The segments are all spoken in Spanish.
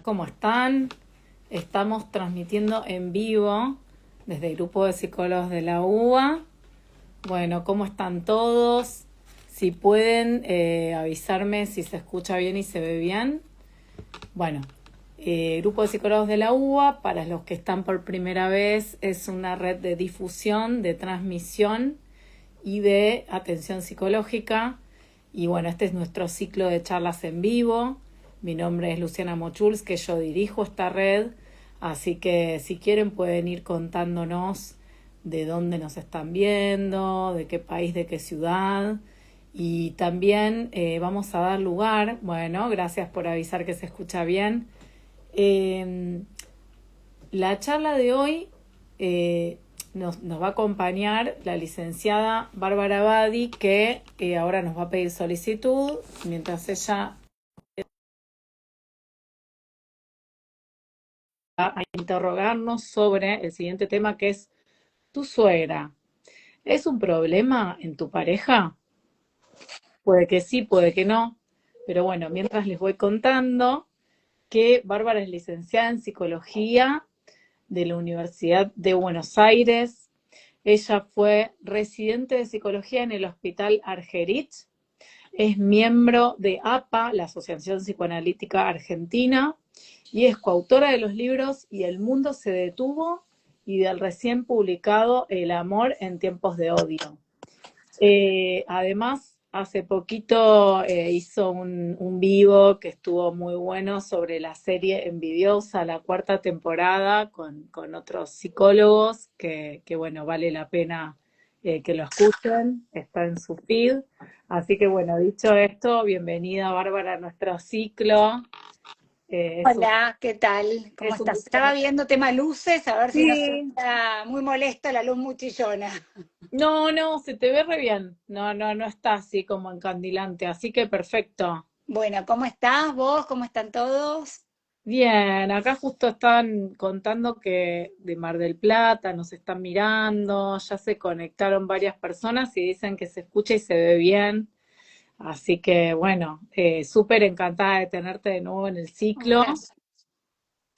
¿Cómo están? Estamos transmitiendo en vivo desde el grupo de psicólogos de la UBA. Bueno, ¿cómo están todos? Si pueden avisarme si se escucha bien y se ve bien. Bueno, Grupo de Psicólogos de la UBA, para los que están por primera vez, es una red de difusión, de transmisión y de atención psicológica. Y bueno, este es nuestro ciclo de charlas en vivo. Mi nombre es Luciana Mochuls, que yo dirijo esta red, así que si quieren pueden ir contándonos de dónde nos están viendo, de qué país, de qué ciudad. Y también vamos a dar lugar, bueno, gracias por avisar que se escucha bien. La charla de hoy nos va a acompañar la licenciada Bárbara Badi, que ahora nos va a pedir solicitud, mientras ella va a interrogarnos sobre el siguiente tema, que es: ¿tu suegra es un problema en tu pareja? Puede que sí, puede que no, pero bueno, mientras les voy contando que Bárbara es licenciada en psicología de la Universidad de Buenos Aires. Ella fue residente de psicología en el Hospital Argerich, es miembro de APA, la Asociación Psicoanalítica Argentina, y es coautora de los libros Y el mundo se detuvo y del recién publicado El amor en tiempos de odio. Además, hace poquito hizo un vivo que estuvo muy bueno sobre la serie Envidiosa, la cuarta temporada, con otros psicólogos que bueno, vale la pena que lo escuchen, está en su feed. Así que bueno, dicho esto, bienvenida Bárbara a nuestro ciclo. Es un, Hola, ¿qué tal? ¿Cómo es un estás? gusto. Estaba viendo tema luces, a ver si no se Sí, está muy molesta la luz muy chillona. no, no, se te ve re bien. No, no, no está así como encandilante, así que perfecto. Bueno, ¿cómo estás vos? ¿Cómo están todos? Bien, acá justo estaban contando que de Mar del Plata nos están mirando, ya se conectaron varias personas y dicen que se escucha y se ve bien. Así que bueno, súper encantada de tenerte de nuevo en el ciclo. Gracias.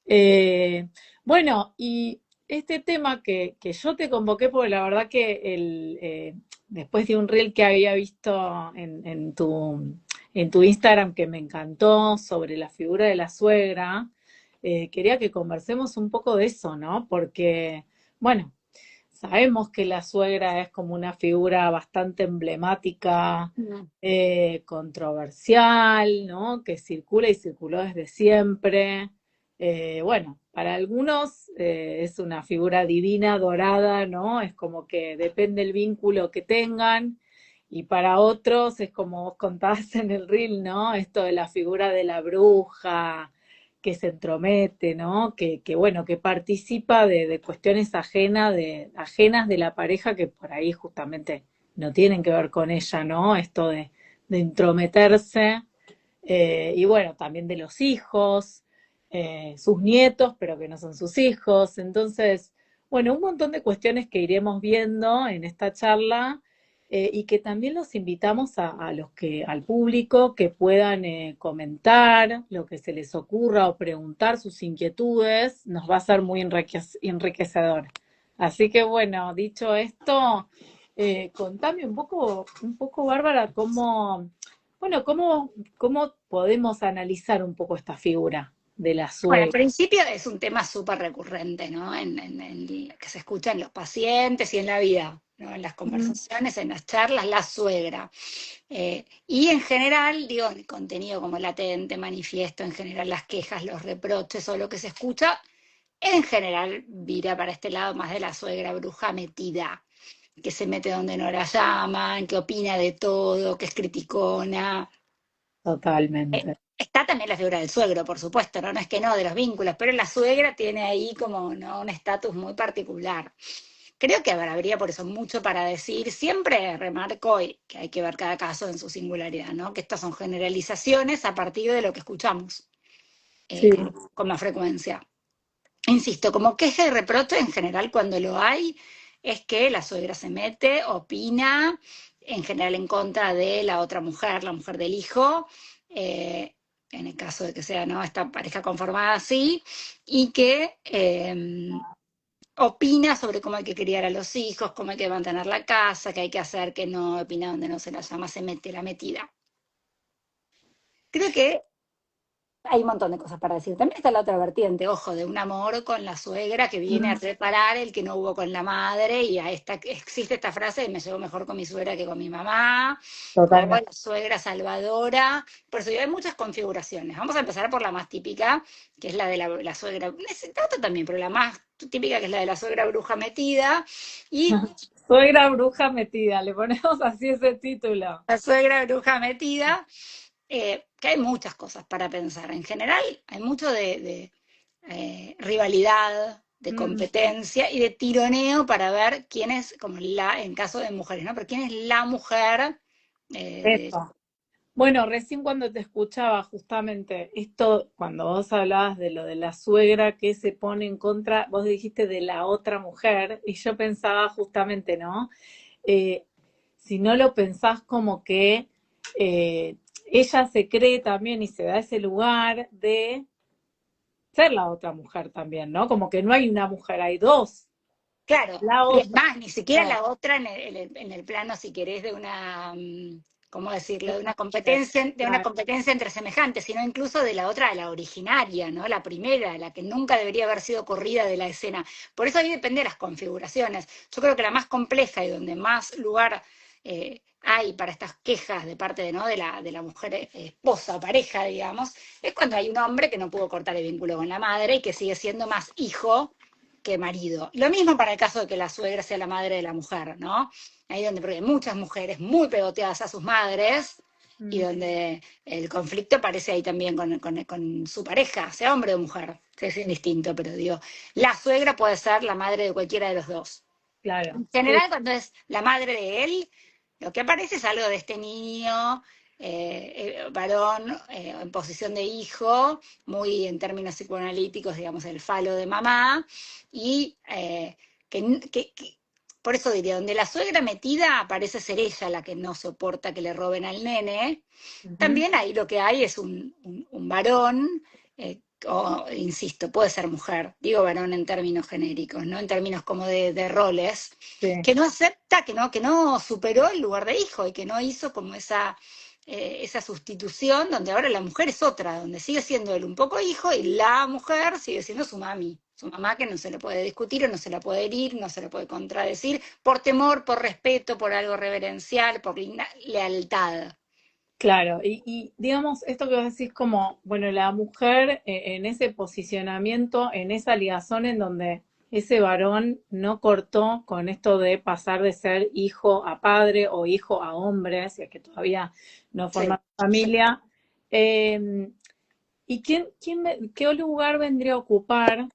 Eh, bueno, y este tema que yo te convoqué, porque la verdad que después de un reel que había visto en tu Instagram que me encantó sobre la figura de la suegra, quería que conversemos un poco de eso, ¿no? Porque, bueno, sabemos que la suegra es como una figura bastante emblemática, Mm. controversial, ¿no? Que circula y circuló desde siempre. Bueno, para algunos es una figura divina, dorada, ¿no? Es como que depende el vínculo que tengan. Y para otros es como vos contabas en el reel, ¿no? Esto de la figura de la bruja, que se entromete, ¿no? Bueno, que participa de cuestiones ajenas de la pareja que por ahí justamente no tienen que ver con ella, ¿no? Esto de entrometerse. Y bueno, también de los hijos, sus nietos, pero que no son sus hijos. Entonces, bueno, un montón de cuestiones que iremos viendo en esta charla, y que también los invitamos a los al público que puedan comentar lo que se les ocurra o preguntar sus inquietudes, nos va a ser muy enriquecedor. Así que bueno, dicho esto, contame un poco, Bárbara, bueno, cómo podemos analizar un poco esta figura de la Bueno, al suegra. principio es un tema súper recurrente, ¿no? Que se escucha en los pacientes y en la vida, ¿no? En las Mm. conversaciones, en las charlas, la suegra. Y en general, digo, el contenido como latente, manifiesto, en general las quejas, los reproches o lo que se escucha, en general vira para este lado más de la suegra bruja metida, que se mete donde no la llaman, que opina de todo, que es criticona. Totalmente. Está también la figura del suegro, por supuesto, ¿no? No es que no, de los vínculos, pero la suegra tiene ahí como, ¿no?, un estatus muy particular. Creo que habría por eso mucho para decir. Siempre remarco que hay que ver cada caso en su singularidad, ¿no? Que estas son generalizaciones a partir de lo que escuchamos Sí, con más frecuencia. Insisto, como queja y reproche en general cuando lo hay, es que la suegra se mete, opina, en general en contra de la otra mujer, la mujer del hijo, eh, en el caso de que sea, ¿no?, esta pareja conformada así, y que opina sobre cómo hay que criar a los hijos, cómo hay que mantener la casa, qué hay que hacer, qué no, opina donde no se la llama, se mete la metida. Creo que hay un montón de cosas para decir. También está la otra vertiente, ojo, de un amor con la suegra que viene a Mm, reparar el que no hubo con la madre, y existe esta frase de me llevo mejor con mi suegra que con mi mamá, o totalmente. la suegra salvadora. Por eso hay muchas configuraciones. Vamos a empezar por la más típica, que es la de la suegra, otra también, pero la más típica, que es la de la suegra bruja metida, y Suegra bruja metida, le ponemos así ese título. la suegra bruja metida, que hay muchas cosas para pensar. En general, hay mucho de rivalidad, de Mm, competencia y de tironeo para ver quién es, como en caso de mujeres, ¿no? Pero quién es la mujer de... eso. Bueno, recién cuando te escuchaba justamente esto, cuando vos hablabas de lo de la suegra que se pone en contra, vos dijiste de la otra mujer, y yo pensaba justamente, ¿no? Eh, si no lo pensás como que ella se cree también y se da ese lugar de ser la otra mujer también, ¿no? Como que no hay una mujer, hay dos. Claro, La y es otra. más, ni siquiera la otra en el plano, si querés, de una, ¿cómo decirlo?, de una competencia entre semejantes, sino incluso de la otra, la originaria, ¿no? La primera, la que nunca debería haber sido corrida de la escena. Por eso ahí depende de las configuraciones. Yo creo que la más compleja y donde más lugar hay para estas quejas de parte de, ¿no?, de la mujer esposa o pareja, digamos, es cuando hay un hombre que no pudo cortar el vínculo con la madre y que sigue siendo más hijo que marido. Lo mismo para el caso de que la suegra sea la madre de la mujer, ¿no? Ahí donde, porque hay muchas mujeres muy pegoteadas a sus madres, y Mm, donde el conflicto aparece ahí también con su pareja, sea hombre o mujer, es indistinto, pero digo, la suegra puede ser la madre de cualquiera de los dos. claro. En Sí, general, cuando es la madre de él, lo que aparece es algo de este niño, varón, en posición de hijo, muy en términos psicoanalíticos, digamos, el falo de mamá, y por eso diría, donde la suegra metida parece ser ella la que no soporta que le roben al nene, ujú, también ahí lo que hay es un varón, o, insisto, puede ser mujer, digo varón en términos genéricos, ¿no? En términos como de roles, sí, que no acepta, que no superó el lugar de hijo y que no hizo como esa sustitución donde ahora la mujer es otra, donde sigue siendo él un poco hijo y la mujer sigue siendo su mami. Su mamá, que no se le puede discutir o no se la puede herir, no se le puede contradecir, por temor, por respeto, por algo reverencial, por lealtad. claro. Y digamos, esto que vos decís como, bueno, la mujer en ese posicionamiento, en esa ligazón en donde ese varón no cortó con esto de pasar de ser hijo a padre o hijo a hombre, si es que todavía no Sí. forma familia. ¿Y qué lugar vendría a ocupar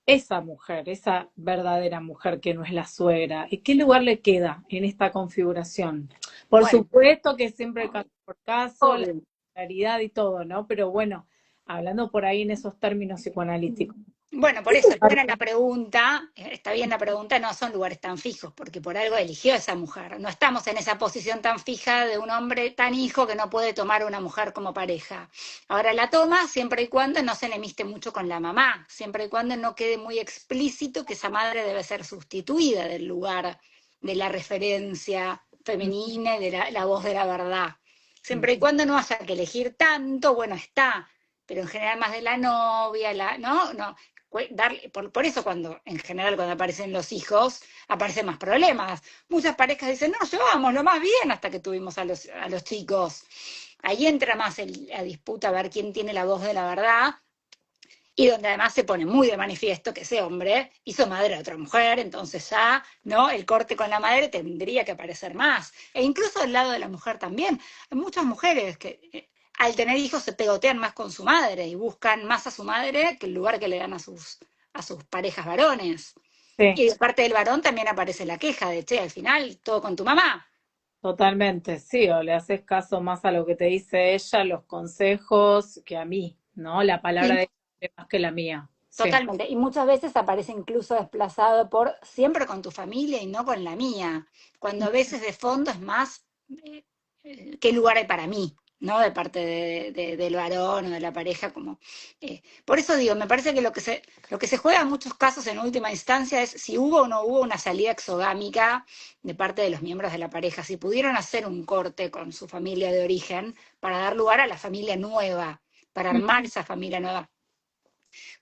esa mujer, esa verdadera mujer que no es la suegra? ¿Y qué lugar le queda en esta configuración? Por Bueno, supuesto que siempre caso por caso, la obvio. claridad y todo, ¿no? Pero bueno, hablando por ahí en esos términos psicoanalíticos. Bueno, por eso es buena la pregunta, está bien la pregunta, no son lugares tan fijos, porque por algo eligió esa mujer. No estamos en esa posición tan fija de un hombre tan hijo que no puede tomar a una mujer como pareja. Ahora la toma siempre y cuando no se enemiste mucho con la mamá, siempre y cuando no quede muy explícito que esa madre debe ser sustituida del lugar de la referencia femenina y de la voz de la verdad. Siempre y cuando no haya que elegir tanto, bueno, está, pero en general más de la novia, ¿no? No, por eso en general cuando aparecen los hijos, aparecen más problemas. Muchas parejas dicen, no, llevábamos lo más bien hasta que tuvimos a los chicos. Ahí entra más la disputa a ver quién tiene la voz de la verdad, y donde además se pone muy de manifiesto que ese hombre hizo madre a otra mujer, entonces ya, ¿no?, el corte con la madre tendría que aparecer más. E incluso del lado de la mujer también. Hay muchas mujeres que al tener hijos se pegotean más con su madre y buscan más a su madre que el lugar que le dan a sus parejas varones. Sí, Y de parte del varón también aparece la queja de, che, al final todo con tu mamá. totalmente, sí, o le haces caso más a lo que te dice ella, los consejos, que a mí, ¿no? La palabra de Y ella es más que la mía. Sí. totalmente. Y muchas veces aparece incluso desplazado por siempre con tu familia y no con la mía. Cuando a veces de fondo es más, ¿qué lugar hay para mí? ¿no? De parte del varón o de la pareja, como, por eso digo, me parece que lo que se juega en muchos casos en última instancia es si hubo o no hubo una salida exogámica de parte de los miembros de la pareja, si pudieron hacer un corte con su familia de origen para dar lugar a la familia nueva, para armar esa familia nueva.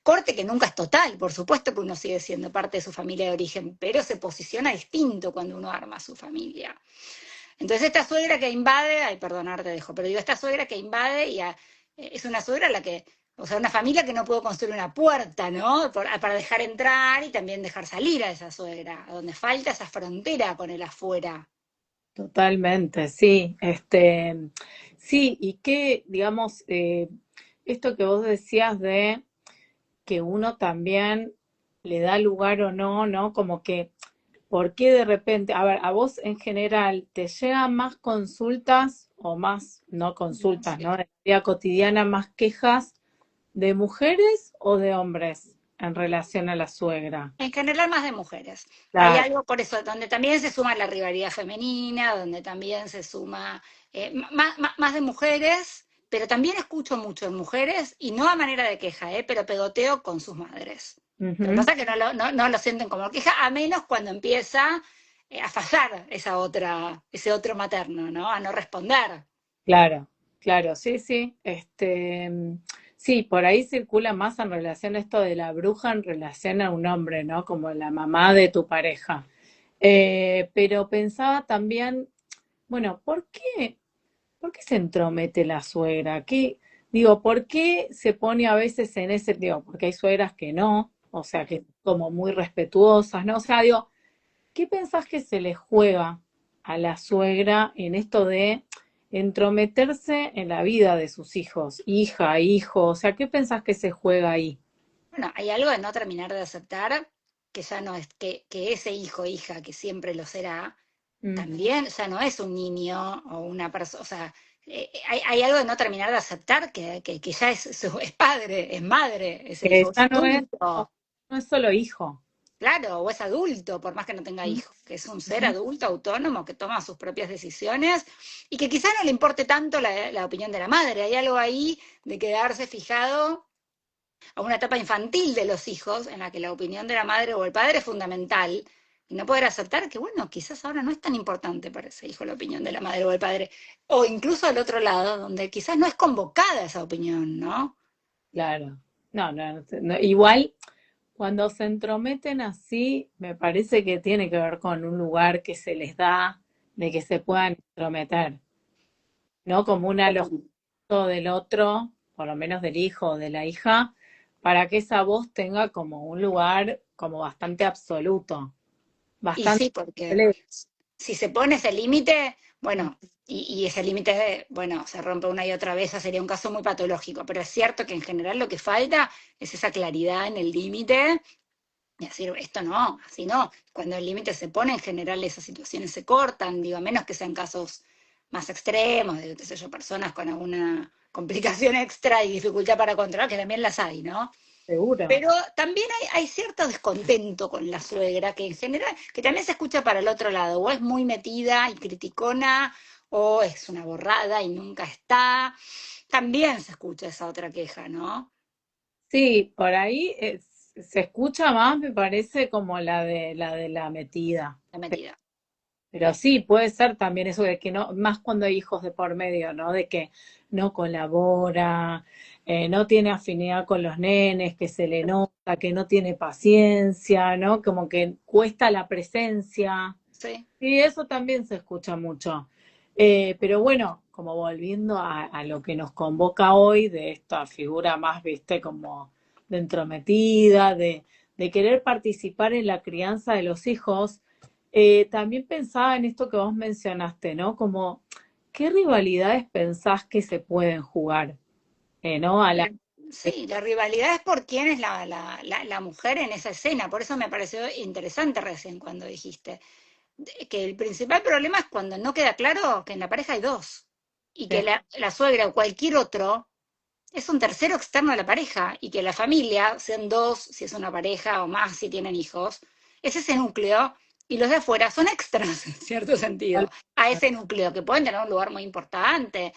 Corte que nunca es total, por supuesto que uno sigue siendo parte de su familia de origen, pero se posiciona distinto cuando uno arma su familia. Entonces esta suegra que invade, ay, perdonar te dejo, pero digo, esta suegra que invade es una suegra a la que, o sea, una familia que no pudo construir una puerta, ¿no? Para dejar entrar y también dejar salir a esa suegra, a donde falta esa frontera con el afuera. Totalmente, sí. Sí, y que, digamos, esto que vos decías de que uno también le da lugar o no, ¿no? Como que, ¿por qué de repente, a ver, a vos en general te llegan más consultas o más, no consultas, ¿no? De la vida cotidiana, más quejas de mujeres o de hombres en relación a la suegra? En general más de mujeres. Hay Claro. algo por eso, donde también se suma la rivalidad femenina, donde también se suma más de mujeres, pero también escucho mucho en mujeres, y no a manera de queja, pero pedoteo con sus madres. Lo que Ujú. pasa es que no lo sienten como queja, a menos cuando empieza a fallar ese otro materno, ¿no? A no responder. Claro, claro, sí, sí. Sí, por ahí circula más en relación a esto de la bruja en relación a un hombre, ¿no? Como la mamá de tu pareja. Pero pensaba también, bueno, por qué se entromete la suegra? Digo, ¿por qué se pone a veces en ese, digo, porque hay suegras que no, o sea, que como muy respetuosas, ¿no? O sea, digo, ¿qué pensás que se le juega a la suegra en esto de entrometerse en la vida de sus hijos, hija, hijo? O sea, ¿qué pensás que se juega ahí? Bueno, hay algo de no terminar de aceptar que ya no es, que ese hijo o hija, que siempre lo será, Mm. también ya no es un niño o una persona, o sea, hay algo de no terminar de aceptar que ya es padre, es madre, ese Que hijo, es ya adulto, no es solo hijo. claro, o es adulto, por más que no tenga Mm, hijos, que es un ser ujú. adulto, autónomo, que toma sus propias decisiones y que quizá no le importe tanto la opinión de la madre. Hay algo ahí de quedarse fijado a una etapa infantil de los hijos en la que la opinión de la madre o el padre es fundamental y no poder aceptar que, bueno, quizás ahora no es tan importante para ese hijo la opinión de la madre o el padre, o incluso al otro lado, donde quizás no es convocada esa opinión, ¿no? Claro. No, no, no, igual cuando se entrometen así, me parece que tiene que ver con un lugar que se les da de que se puedan entrometer, ¿no? Como un alojamiento del otro, por lo menos del hijo o de la hija, para que esa voz tenga como un lugar como bastante absoluto, Y bastante sí, porque leve. si se pone ese límite, bueno, y ese límite, bueno, se rompe una y otra vez, sería un caso muy patológico, pero es cierto que en general lo que falta es esa claridad en el límite y decir, esto no, así no. Cuando el límite se pone, en general esas situaciones se cortan, digo, a menos que sean casos más extremos, de, qué sé yo, personas con alguna complicación extra y dificultad para controlar, que también las hay, ¿no? Seguro. Pero también hay cierto descontento con la suegra, que en general, que también se escucha para el otro lado, o es muy metida y criticona, o es una borrada y nunca está. También se escucha esa otra queja, ¿no? Sí, por ahí se escucha más, me parece, como la de la metida. La metida. Pero sí, puede ser también eso de que no, más cuando hay hijos de por medio, ¿no? De que no colabora, no tiene afinidad con los nenes, que se le nota, que no tiene paciencia, ¿no? Como que cuesta la presencia. Sí. Sí, eso también se escucha mucho. Pero bueno, como volviendo a lo que nos convoca hoy, de esta figura más, viste, como de entrometida, de querer participar en la crianza de los hijos, también pensaba en esto que vos mencionaste, ¿no? Como, ¿qué rivalidades pensás que se pueden jugar? ¿No? A la... Sí, la rivalidad es por quién es la mujer en esa escena. Por eso me pareció interesante recién cuando dijiste que el principal problema es cuando no queda claro que en la pareja hay dos y que la suegra o cualquier otro es un tercero externo a la pareja y que la familia, sean dos, si es una pareja o más, si tienen hijos, es ese núcleo y los de afuera son extras, en cierto sentido, a ese núcleo que pueden tener un lugar muy importante.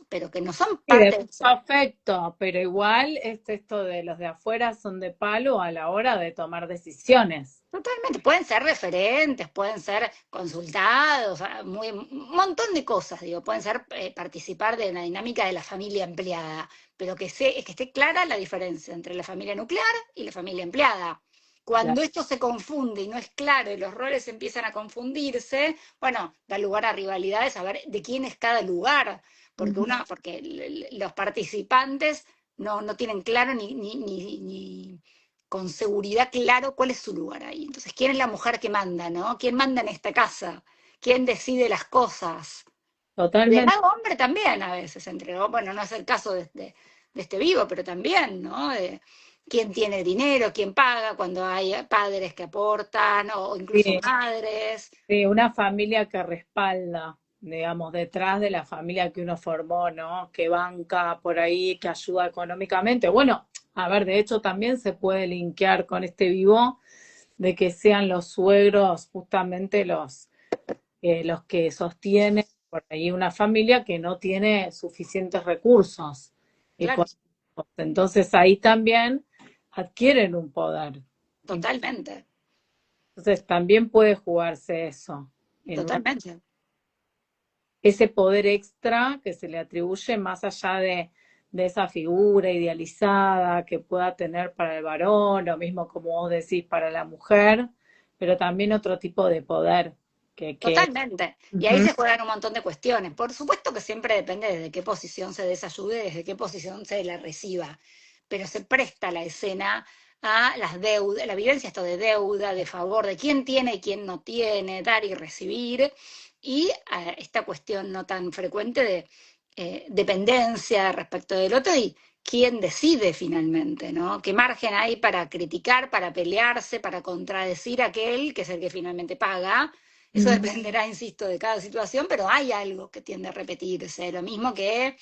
pero que no son Sí, de parte de mucho eso. afecto, pero igual esto de los de afuera son de palo a la hora de tomar decisiones. Totalmente, pueden ser referentes, pueden ser consultados, un montón de cosas, digo, pueden ser participar de la dinámica de la familia empleada, pero que esté clara la diferencia entre la familia nuclear y la familia empleada. Claro. Cuando esto se confunde y no es claro y los roles empiezan a confundirse, bueno, da lugar a rivalidades, a ver de quién es cada lugar, Ujú. porque los participantes no tienen claro ni con seguridad claro cuál es su lugar ahí. Entonces, ¿quién es la mujer que manda, no? ¿Quién manda en esta casa? ¿Quién decide las cosas? Y del Totalmente. lado hombre también a veces, bueno, no es el caso de este vivo, pero también, ¿no? De quién tiene dinero, quién paga, cuando hay padres que aportan, o incluso Sí, madres. sí, una familia que respalda, digamos, detrás de la familia que uno formó, ¿no? Que banca por ahí, que ayuda económicamente. Bueno, a ver, de hecho también se puede linkear con este vivo de que sean los suegros justamente los que sostienen por ahí una familia que no tiene suficientes recursos Claro, económicos. Entonces ahí también adquieren un poder. totalmente, Entonces también puede jugarse eso, en totalmente. ese poder extra que se le atribuye más allá de esa figura idealizada que pueda tener para el varón, lo mismo como vos decís para la mujer, pero también otro tipo de poder que Totalmente. Y ahí Ujú. se juegan un montón de cuestiones. Por supuesto que siempre depende desde qué posición se desayude, desde qué posición se la reciba. Pero se presta la escena a las deudas, la vivencia esto de deuda, de favor, de quién tiene y quién no tiene, dar y recibir. Y a esta cuestión no tan frecuente de dependencia respecto del otro y quién decide finalmente, ¿no? ¿Qué margen hay para criticar, para pelearse, para contradecir a aquel que es el que finalmente paga? Eso Mm. dependerá, insisto, de cada situación, pero hay algo que tiende a repetirse. Lo mismo que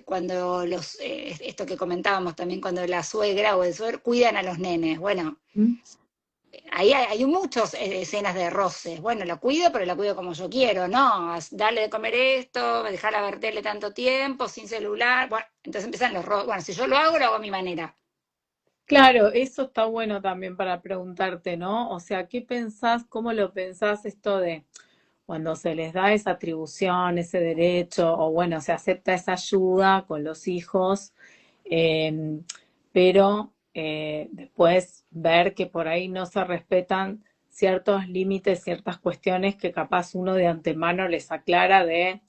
cuando esto que comentábamos también, cuando la suegra o el suegro cuidan a los nenes. Bueno, Mm. ahí hay muchas escenas de roces. Bueno, la cuido, pero la cuido como yo quiero, ¿no? Darle de comer esto, dejarla ver tele tanto tiempo, sin celular. Bueno, entonces empiezan los roces. Bueno, si yo lo hago a mi manera. Claro, eso está bueno también para preguntarte, ¿no? O sea, ¿qué pensás, cómo lo pensás esto de cuando se les da esa atribución, ese derecho, o bueno, se acepta esa ayuda con los hijos, eh, pero después ver que por ahí no se respetan ciertos límites, ciertas cuestiones que capaz uno de antemano les aclara de,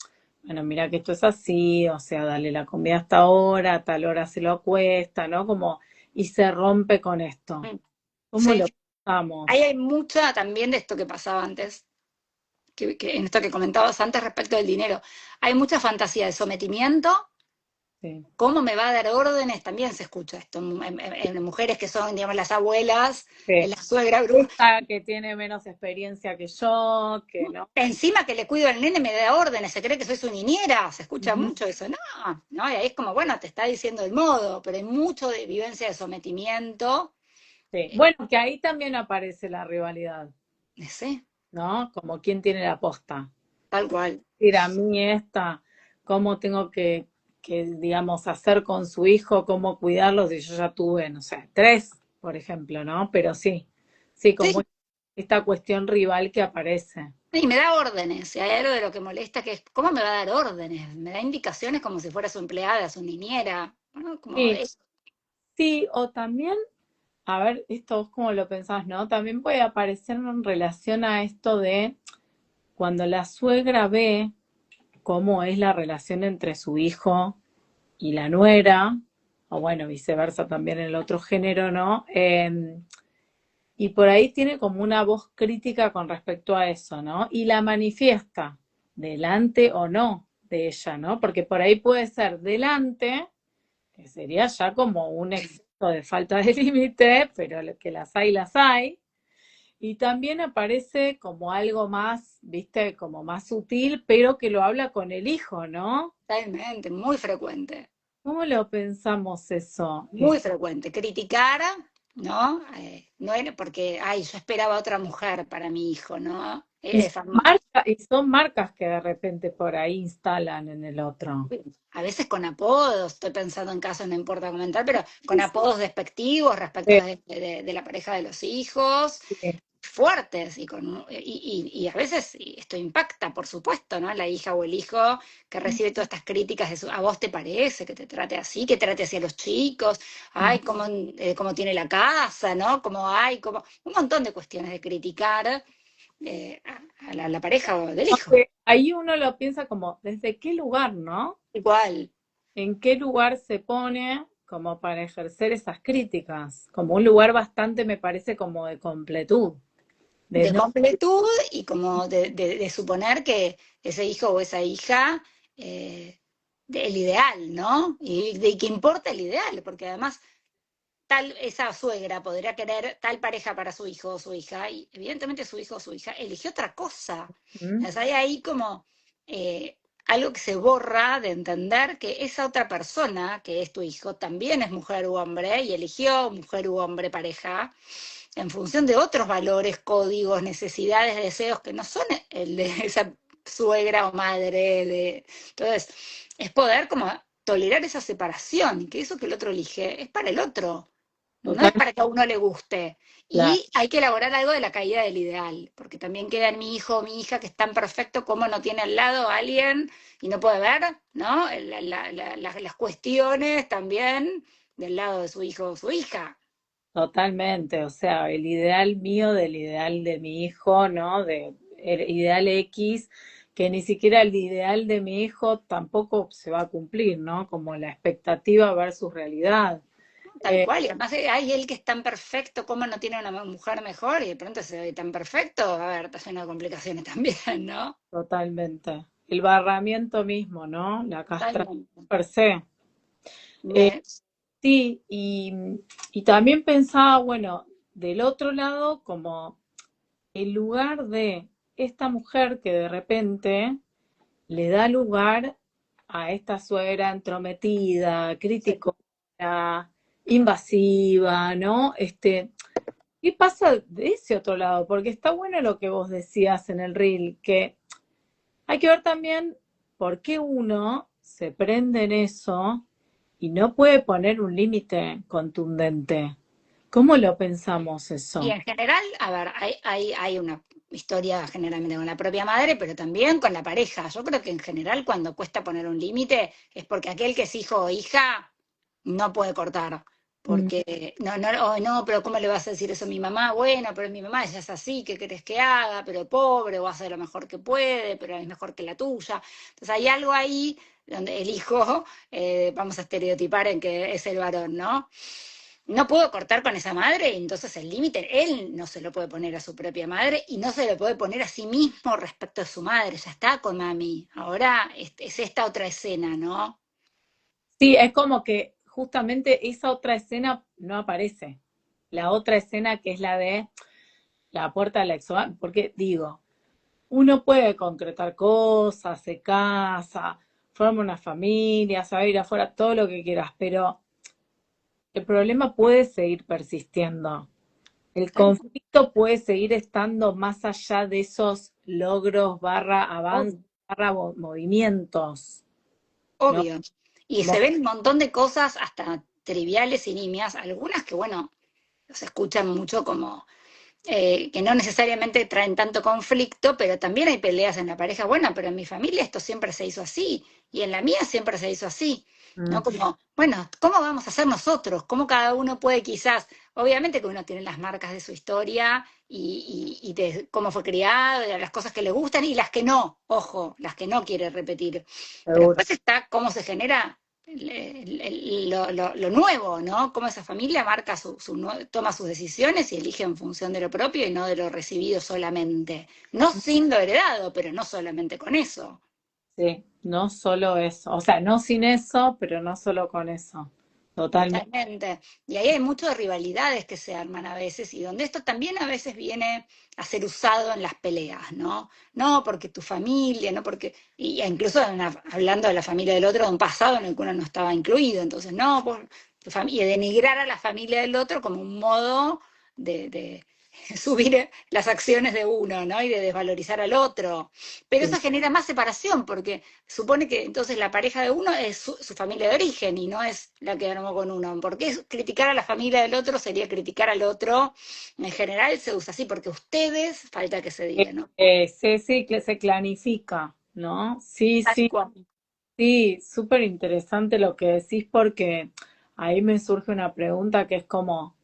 bueno, mira que esto es así, o sea, dale la comida hasta ahora, a tal hora se lo acuesta, ¿no? Como, y se rompe con esto. Mm. ¿Cómo Sí, lo ahí pensamos? hay mucha también de esto que pasaba antes, en esto que comentabas antes respecto del dinero. Hay mucha fantasía de sometimiento. Sí. ¿Cómo me va a dar órdenes? También se escucha esto en mujeres que son, digamos, las abuelas, en Sí. la suegra bruja. Esta que tiene menos experiencia que yo, que no. Encima que le cuido al nene me da órdenes, se cree que soy su niñera, se escucha Ujú. mucho eso. No, no, y ahí es como, bueno, te está diciendo el modo, pero hay mucho de vivencia de sometimiento. Sí. Bueno, que ahí también aparece la rivalidad, Sí, ¿no? Como quién tiene la posta. tal cual. Ir a mí esta, cómo tengo digamos, hacer con su hijo, cómo cuidarlo, si yo ya tuve, no sé, tres, por ejemplo, ¿no? Pero sí, sí, como Sí, esta cuestión rival que aparece. y me da órdenes. Y hay algo de lo que molesta que es, ¿cómo me va a dar órdenes? Me da indicaciones como si fuera su empleada, su niñera. Bueno, como Sí, es, sí, o también a ver, esto vos cómo lo pensás, ¿no? También puede aparecer en relación a esto de cuando la suegra ve cómo es la relación entre su hijo y la nuera, o bueno, viceversa también en el otro género, ¿no? Y por ahí tiene como una voz crítica con respecto a eso, ¿no? Y la manifiesta, delante o no de ella, ¿no? Porque por ahí puede ser delante, que sería ya como un exceso de falta de límite, pero que las hay. Y también aparece como algo más, viste, como más sutil, pero que lo habla con el hijo, ¿no? totalmente, muy frecuente. ¿Cómo lo pensamos eso? Muy frecuente. Criticar, ¿no? No era porque, ay, yo esperaba otra mujer para mi hijo, ¿no? Y Esa ma- son marcas que de repente por ahí instalan en el otro. a veces con apodos, estoy pensando en casos, no importa comentar, pero con Sí, sí, apodos despectivos respecto de la pareja de los hijos, sí. fuertes, y a veces esto impacta, por supuesto, ¿no? La hija o el hijo que recibe todas estas críticas ¿a vos te parece que te trate así, que trate así a los chicos? Ay, cómo tiene la casa, ¿no? Como un montón de cuestiones de criticar a la pareja o del hijo. Porque ahí uno lo piensa como, ¿desde qué lugar, no? Igual. ¿En qué lugar se pone como para ejercer esas críticas? Como un lugar bastante, me parece, como de completud, de De no. completud y como de suponer que ese hijo o esa hija, el ideal, ¿no? Y de que importa el ideal, porque además esa suegra podría querer tal pareja para su hijo o su hija, y evidentemente su hijo o su hija eligió otra cosa. ¿Mm? O sea, hay ahí como algo que se borra de entender que esa otra persona, que es tu hijo, también es mujer u hombre, y eligió mujer u hombre pareja en función de otros valores, códigos, necesidades, deseos que no son el de esa suegra o madre. Entonces, es poder como tolerar esa separación, y que eso que el otro elige es para el otro, no es Total, para que a uno le guste. claro, Y hay que elaborar algo de la caída del ideal, porque también queda en mi hijo o mi hija que es tan perfecto como no tiene al lado a alguien y no puede ver, ¿no? Las cuestiones también del lado de su hijo o su hija. totalmente. O sea, el ideal mío del ideal de mi hijo, ¿no? De el ideal X, que ni siquiera el ideal de mi hijo tampoco se va a cumplir, ¿no? Como la expectativa versus realidad. Tal cual, y además hay él que es tan perfecto, ¿cómo no tiene una mujer mejor? Y de pronto se ve tan perfecto, a ver, está lleno de complicaciones también, ¿no? Totalmente. El barramiento mismo, ¿no? La castración Totalmente. per se. Eh, Me- sí, y también pensaba, bueno, del otro lado, como el lugar de esta mujer que de repente le da lugar a esta suegra entrometida, sí. criticona, invasiva, ¿no? ¿Qué pasa de ese otro lado? Porque está bueno lo que vos decías en el reel, que hay que ver también por qué uno se prende en eso y no puede poner un límite contundente. ¿Cómo lo pensamos Y eso? en general, a ver, hay una historia generalmente con la propia madre, pero también con la pareja. Yo creo que en general cuando cuesta poner un límite es porque aquel que es hijo o hija no puede cortar. Mm, Porque no, pero ¿cómo le vas a decir eso a mi mamá? Bueno, pero mi mamá ella es así, ¿qué querés que haga? Pero pobre, o hace lo mejor que puede, pero es mejor que la tuya. Entonces hay algo ahí donde el hijo, vamos a estereotipar en que es el varón, ¿no? No puedo cortar con esa madre, y entonces el límite él no se lo puede poner a su propia madre y no se lo puede poner a sí mismo respecto a su madre. Ya está con mami. Ahora es esta otra escena, ¿no? sí, es como que justamente esa otra escena no aparece. La otra escena que es la de la puerta del exo, porque digo, uno puede concretar cosas, se casa, forma una familia, sabe ir afuera, todo lo que quieras, pero el problema puede seguir persistiendo. El conflicto puede seguir estando más allá de esos logros barra avance, Obvio. barra movimientos, ¿no? Obvio. Y se Como, ven un montón de cosas hasta triviales y nimias, algunas que, bueno, se escuchan mucho como que no necesariamente traen tanto conflicto, pero también hay peleas en la pareja. Bueno, pero en mi familia esto siempre se hizo así y en la mía siempre se hizo así. ¿No? mm, Como, bueno, ¿cómo vamos a hacer nosotros? ¿Cómo cada uno puede quizás, obviamente que uno tiene las marcas de su historia y de cómo fue criado, y de las cosas que le gustan y las que no, ojo, las que no quiere repetir. Pero seguro. después está cómo se genera lo nuevo, ¿no? Cómo esa familia marca toma sus decisiones y elige en función de lo propio y no de lo recibido solamente. No sin lo heredado, pero no solamente con eso. Sí, no solo eso, o sea, no sin eso, pero no solo con eso, totalmente. Totalmente. Y ahí hay muchas rivalidades que se arman a veces y donde esto también a veces viene a ser usado en las peleas, ¿no? No porque tu familia, no porque, e incluso hablando de la familia del otro de un pasado en el que uno no estaba incluido, entonces no, por tu familia, y denigrar a la familia del otro como un modo de subir las acciones de uno, ¿no? Y de desvalorizar al otro. Pero Sí. eso genera más separación, porque supone que entonces la pareja de uno es su familia de origen y no es la que armó con uno. Porque criticar a la familia del otro sería criticar al otro. En general se usa así, porque ustedes, falta que se diga, ¿no? Sí, sí, que se clarifica, ¿no? Sí, Tal sí, cual. sí, súper interesante lo que decís porque ahí me surge una pregunta que es como,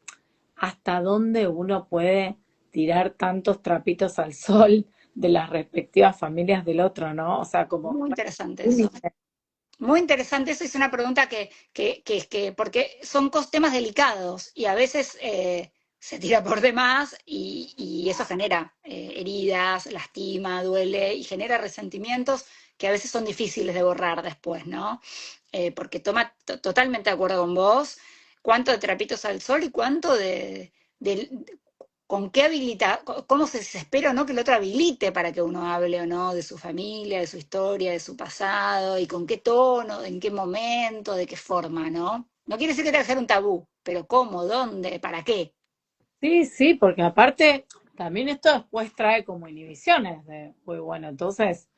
¿hasta dónde uno puede tirar tantos trapitos al sol de las respectivas familias del otro, ¿no? O sea, como Muy interesante eso. límite. Muy interesante, eso es una pregunta porque son temas delicados y a veces se tira por demás y eso genera heridas, lastima, duele y genera resentimientos que a veces son difíciles de borrar después, ¿no? Porque totalmente de acuerdo con vos, cuánto de trapitos al sol y cuánto de- con qué habilita, cómo se espera o no que el otro habilite para que uno hable o no de su familia, de su historia, de su pasado, y con qué tono, en qué momento, de qué forma, ¿no? No quiere decir que tenga que ser un tabú, pero cómo, dónde, para qué. Sí, sí, porque aparte también esto después trae como inhibiciones de, pues bueno, entonces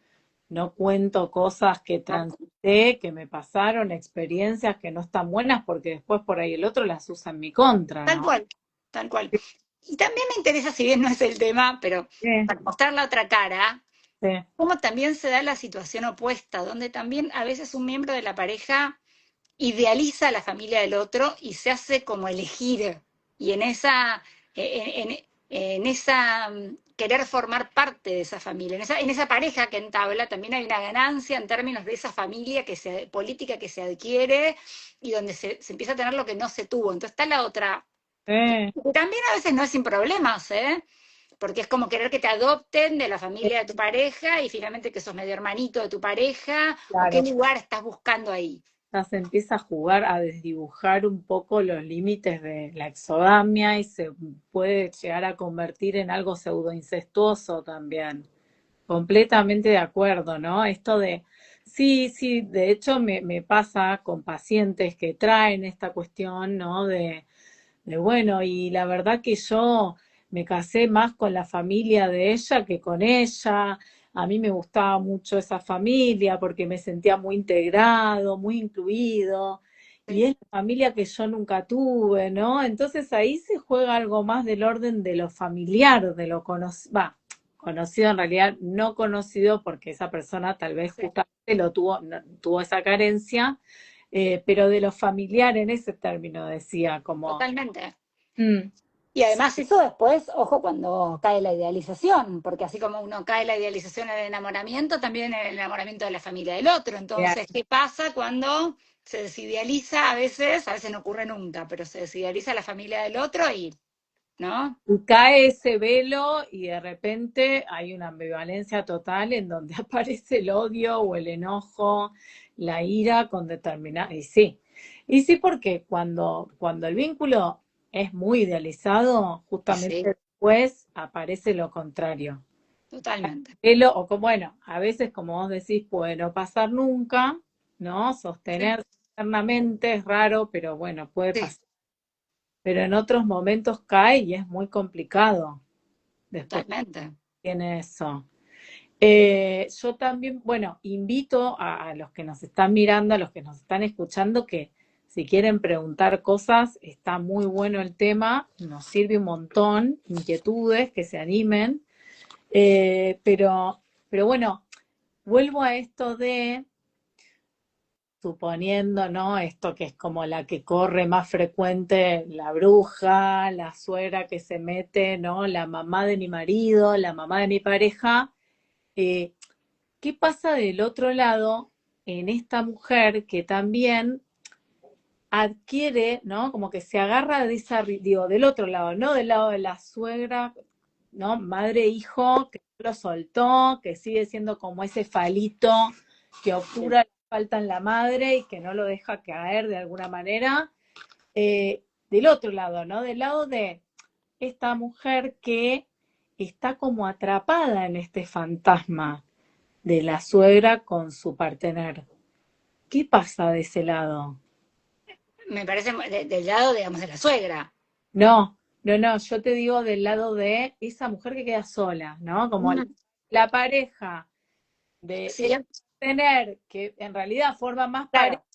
no cuento cosas que transité, que me pasaron, experiencias que no están buenas, porque después por ahí el otro las usa en mi contra, Tal ¿no? cual, tal cual. Y también me interesa, si bien no es el tema, pero Sí, para mostrar la otra cara, sí, cómo también se da la situación opuesta, donde también a veces un miembro de la pareja idealiza a la familia del otro y se hace como elegir. Y en esa querer formar parte de esa familia, en esa pareja que entabla, también hay una ganancia en términos de esa familia política que se adquiere y donde se empieza a tener lo que no se tuvo. Entonces está la otra. sí, Y también a veces no es sin problemas, ¿eh? Porque es como querer que te adopten de la familia de tu pareja y finalmente que sos medio hermanito de tu pareja, o qué claro. lugar estás buscando ahí. Ya se empieza a jugar, a desdibujar un poco los límites de la exogamia y se puede llegar a convertir en algo pseudo-incestuoso también. Completamente de acuerdo, ¿no? Esto de, sí, sí, de hecho me pasa con pacientes que traen esta cuestión, ¿no? De bueno, y la verdad que yo me casé más con la familia de ella que con ella. A mí me gustaba mucho esa familia porque me sentía muy integrado, muy incluido. Y Sí, es la familia que yo nunca tuve, ¿no? Entonces ahí se juega algo más del orden de lo familiar, de lo conocido, va, conocido en realidad, no conocido porque esa persona tal vez sí, justamente lo tuvo, tuvo esa carencia, pero de lo familiar en ese término decía, como totalmente. mm, Y además eso después, ojo, cuando cae la idealización, porque así como uno cae la idealización en el enamoramiento, también en el enamoramiento de la familia del otro. Entonces, ¿qué pasa cuando se desidealiza a veces no ocurre nunca, pero se desidealiza la familia del otro y, ¿no? y cae ese velo y de repente hay una ambivalencia total en donde aparece el odio o el enojo, la ira con determinada. Y sí porque cuando el vínculo es muy idealizado, Y sí, justamente después aparece lo contrario. totalmente. Velo, o como, bueno, a veces como vos decís, puede no pasar nunca, ¿no? Sí, Sostenerse eternamente es raro, pero bueno, puede sí, pasar. Pero en otros momentos cae y es muy complicado. Después totalmente. tiene eso. Yo también, bueno, invito a los que nos están mirando, a los que nos están escuchando, que si quieren preguntar cosas, está muy bueno el tema, nos sirve un montón, inquietudes, que se animen. Pero bueno, vuelvo a esto de, suponiendo, ¿no? Esto que es como la que corre más frecuente, la bruja, la suegra que se mete, ¿no? La mamá de mi marido, la mamá de mi pareja. eh, ¿Qué pasa del otro lado en esta mujer que también adquiere, ¿no? Como que se agarra de esa, digo, del otro lado, no del lado de la suegra, ¿no? Madre e hijo, que no lo soltó, que sigue siendo como ese falito que obtura la falta en la madre y que no lo deja caer de alguna manera. Del otro lado, ¿no? Del lado de esta mujer que está como atrapada en este fantasma de la suegra con su partener. ¿Qué pasa de ese lado? Me parece del lado, digamos, de la suegra. No, No, no, yo te digo del lado de esa mujer que queda sola, ¿no? Como Mm, la pareja de sí, tener, que en realidad forma más pareja claro.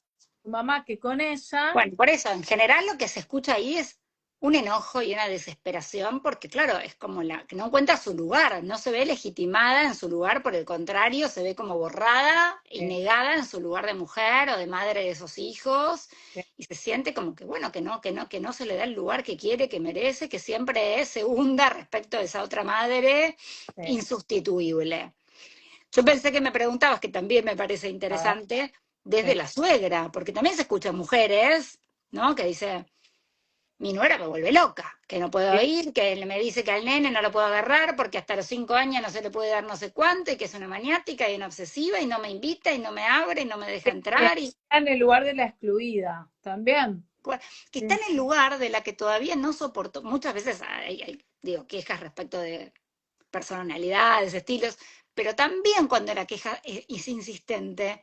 tu mamá que con ella. Bueno, por eso, en general lo que se escucha ahí es un enojo y una desesperación, porque claro, es como la que no encuentra su lugar, no se ve legitimada en su lugar, por el contrario, se ve como borrada y eh, negada en su lugar de mujer o de madre de esos hijos, eh, y se siente como que bueno, que no se le da el lugar que quiere, que merece, que siempre es segunda respecto de esa otra madre eh, insustituible. Yo pensé que me preguntabas, que también me parece a ver, interesante, desde eh, la suegra, porque también se escuchan mujeres, ¿no? Que dice, mi nuera me vuelve loca, que no puedo sí, ir, que me dice que al nene no lo puedo agarrar porque hasta los 5 años no se le puede dar no sé cuánto, y que es una maniática y una obsesiva, y no me invita, y no me abre, y no me deja entrar, y está en el lugar de la excluida, también. que está Sí, en el lugar de la que todavía no soportó. Muchas veces digo, quejas respecto de personalidades, estilos, pero también cuando la queja es insistente,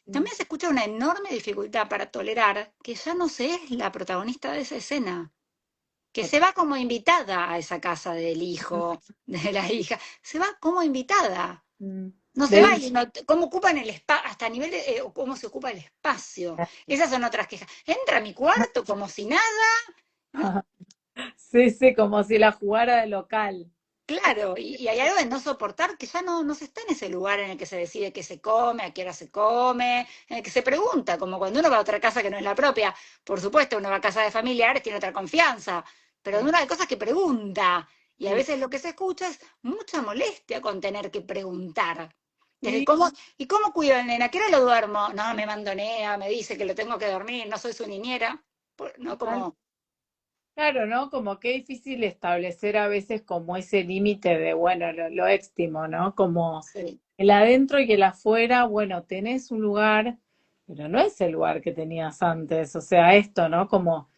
mm, también se escucha una enorme dificultad para tolerar que ya no se es la protagonista de esa escena, que se total. va como invitada a esa casa del hijo, de la hija, se va como invitada. Mm. No se va De y no, cómo ocupan el espacio, hasta a nivel de cómo se ocupa el espacio. Esas son otras quejas. Entra a mi cuarto como si nada, ¿no? sí, sí, como si la jugara de local. Claro, y hay algo de no soportar que ya no se está en ese lugar en el que se decide qué se come, a qué hora se come, en el que se pregunta, como cuando uno va a otra casa que no es la propia. Por supuesto, uno va a casa de familiares, tiene otra confianza, pero Sí, uno hay cosas que pregunta, y a sí, veces lo que se escucha es mucha molestia con tener que preguntar. Desde sí, cómo, ¿y cómo cuido al nena? ¿A qué hora lo duermo? No, me mandonea, me dice que lo tengo que dormir, no soy su niñera. No total. como, Claro, ¿no? Como que difícil establecer a veces como ese límite de, bueno, lo óptimo, ¿no? Como sí, el adentro y el afuera, bueno, tenés un lugar, pero no es el lugar que tenías antes. O sea, esto, ¿no? Como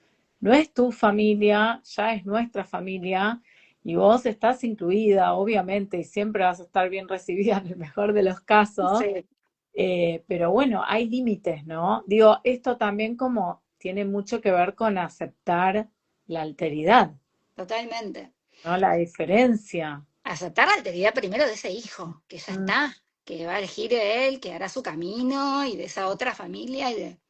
no es tu familia, ya es nuestra familia y vos estás incluida, obviamente, y siempre vas a estar bien recibida en el mejor de los casos. sí, Pero bueno, hay límites, ¿no? Digo, esto también como tiene mucho que ver con aceptar la alteridad, totalmente. ¿no? La diferencia. Aceptar la alteridad primero de ese hijo, que ya Mm, está, que va a elegir él, que hará su camino, y de esa otra familia, y de,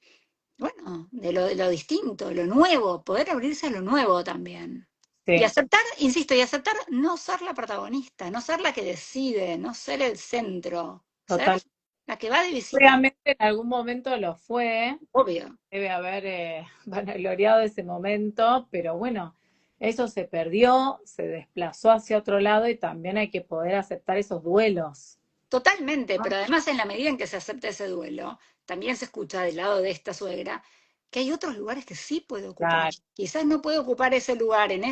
bueno, de lo distinto, lo nuevo, poder abrirse a lo nuevo también. Y sí, aceptar, insisto, y aceptar no ser la protagonista, no ser la que decide, no ser el centro, ser total. la que va de visita, Obviamente en algún momento lo fue, obvio. debe haber vanagloriado ese momento, pero bueno, eso se perdió, se desplazó hacia otro lado y también hay que poder aceptar esos duelos, Totalmente, ¿no? pero además en la medida en que se acepta ese duelo, también se escucha del lado de esta suegra que hay otros lugares que sí puede ocupar. Claro, Quizás no puede ocupar ese lugar en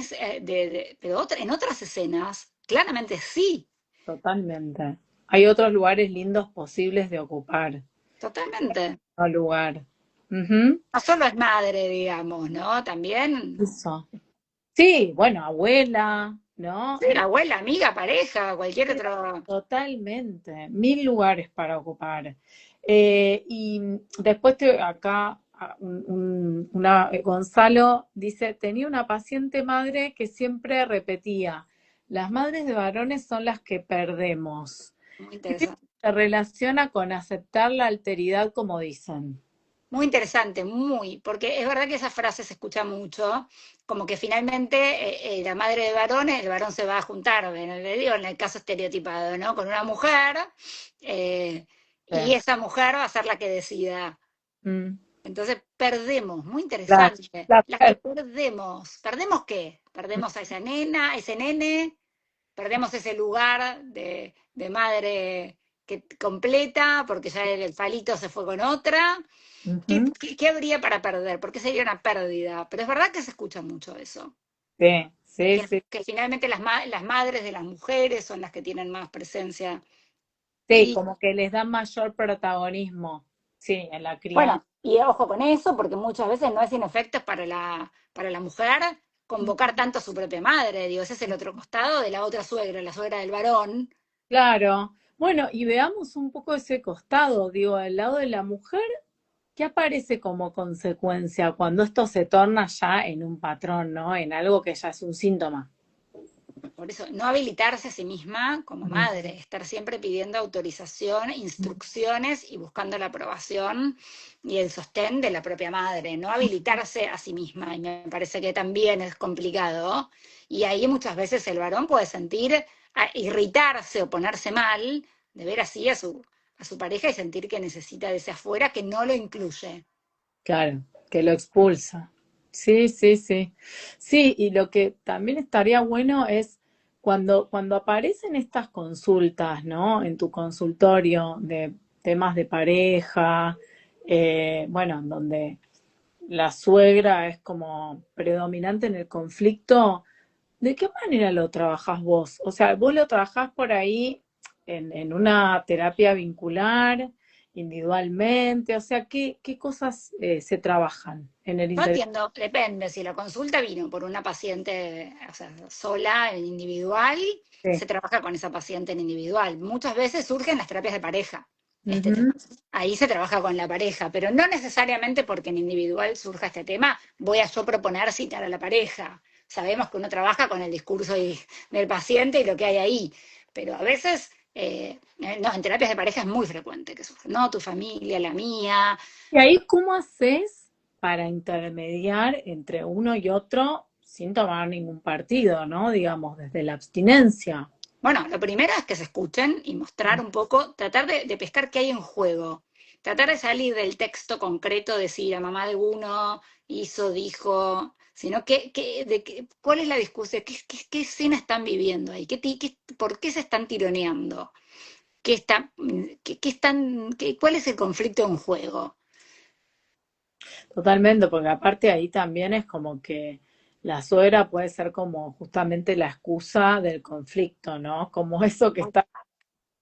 pero en otras escenas, claramente sí, totalmente. Hay otros lugares lindos posibles de ocupar. totalmente. No lugar. Ujú. No solo es madre, digamos, ¿no? También Eso. Sí, bueno, abuela, ¿no? sí, abuela, amiga, pareja, cualquier otro. Totalmente. Mil lugares para ocupar. Y después acá Gonzalo dice, tenía una paciente madre que siempre repetía, las madres de varones son las que perdemos. Muy Creo interesante. que se relaciona con aceptar la alteridad, como dicen. Muy interesante, muy, porque es verdad que esa frase se escucha mucho, como que finalmente la madre de varones, el varón se va a juntar, digo, en el caso estereotipado, ¿no? Con una mujer, eh, Sí. y esa mujer va a ser la que decida. Mm. Entonces perdemos, muy La, interesante. la Las que perdemos, ¿perdemos qué? Perdemos a esa nena, a ese nene, perdemos ese lugar de madre que completa, porque ya el falito se fue con otra. Ujú. ¿Qué habría para perder? ¿Por qué sería una pérdida? Pero es verdad que se escucha mucho eso, Sí, sí, sí. que finalmente las madres de las mujeres son las que tienen más presencia. Sí, Y como que les dan mayor protagonismo, sí, en la crianza. bueno, y ojo con eso, porque muchas veces no es sin efectos para la mujer convocar tanto a su propia madre. Digo, ese es el otro costado de la otra suegra, la suegra del varón. Claro. Bueno, y veamos un poco ese costado, digo, al lado de la mujer, ¿qué aparece como consecuencia cuando esto se torna ya en un patrón, ¿no? En algo que ya es un síntoma? Por eso, no habilitarse a sí misma como madre, estar siempre pidiendo autorización, instrucciones y buscando la aprobación y el sostén de la propia madre, no habilitarse a sí misma. Y me parece que también es complicado. Y ahí muchas veces el varón puede sentir, irritarse o ponerse mal de ver así a su pareja y sentir que necesita de ese afuera que no lo incluye. Claro, que lo expulsa. Sí, sí, sí. Sí, y lo que también estaría bueno es cuando aparecen estas consultas, ¿no? En tu consultorio de temas de pareja, bueno, en donde la suegra es como predominante en el conflicto, ¿de qué manera lo trabajás vos? O sea, vos lo trabajás por ahí en una terapia vincular, individualmente, o sea, ¿qué cosas se trabajan en el Yo interior? atiendo, depende, si la consulta vino por una paciente, o sea, sola, individual, Sí. se trabaja con esa paciente en individual. Muchas veces surgen las terapias de pareja, este tema. Ujú. Ahí se trabaja con la pareja, pero no necesariamente porque en individual surja este tema, voy a yo proponer citar a la pareja. Sabemos que uno trabaja con el discurso del paciente y lo que hay ahí, pero a veces, no, en terapias de pareja es muy frecuente que surja, ¿no? Tu familia, la mía. Y ahí, ¿cómo haces para intermediar entre uno y otro sin tomar ningún partido, ¿no? Digamos, desde la abstinencia. Bueno, lo primero es que se escuchen y mostrar un poco, tratar de pescar qué hay en juego, tratar de salir del texto concreto, decir la mamá de uno hizo, dijo, sino cuál es la discusión, qué escena están viviendo ahí, por qué se están tironeando, cuál es el conflicto en juego. Totalmente, porque aparte ahí también es como que la suegra puede ser como justamente la excusa del conflicto, ¿no? Como eso que está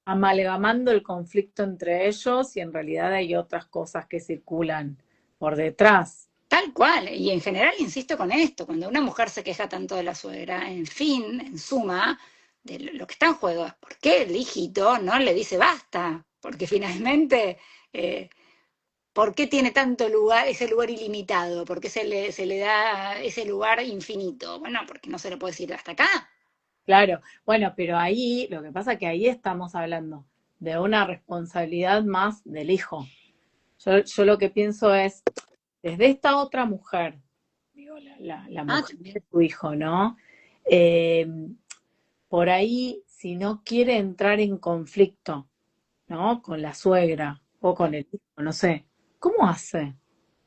amalgamando el conflicto entre ellos y en realidad hay otras cosas que circulan por detrás. Tal cual, y en general insisto con esto, cuando una mujer se queja tanto de la suegra, en fin, en suma, de lo que está en juego es por qué el hijito no le dice basta, porque finalmente, eh, ¿por qué tiene tanto lugar, ese lugar ilimitado? ¿Por qué se le da ese lugar infinito? Bueno, porque no se le puede decir hasta acá. Claro, bueno, pero ahí lo que pasa es que ahí estamos hablando de una responsabilidad más del hijo. Yo lo que pienso es, desde esta otra mujer, digo, la Ah, mujer de también. tu hijo, ¿no? Eh, por ahí, si no quiere entrar en conflicto, ¿no? Con la suegra o con el hijo, no sé, ¿cómo hace?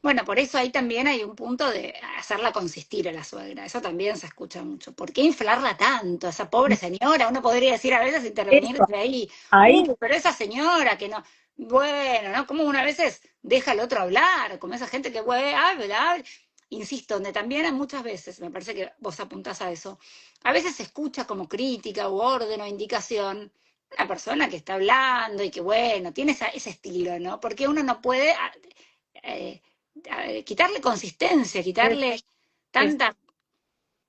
Bueno, por eso ahí también hay un punto de hacerla consistir a la suegra. Eso también se escucha mucho. ¿Por qué inflarla tanto? Esa pobre señora, uno podría decir a veces intervenir Eso, de ahí. ahí, Pero esa señora que no. Bueno, ¿no? Como una veces deja al otro hablar, como esa gente que puede, habla, habla. Insisto, donde también hay muchas veces, me parece que vos apuntás a eso, a veces se escucha como crítica u orden o indicación una persona que está hablando y que, bueno, tiene ese estilo, ¿no? Porque uno no puede eh, quitarle consistencia, es, quitarle es- tanta...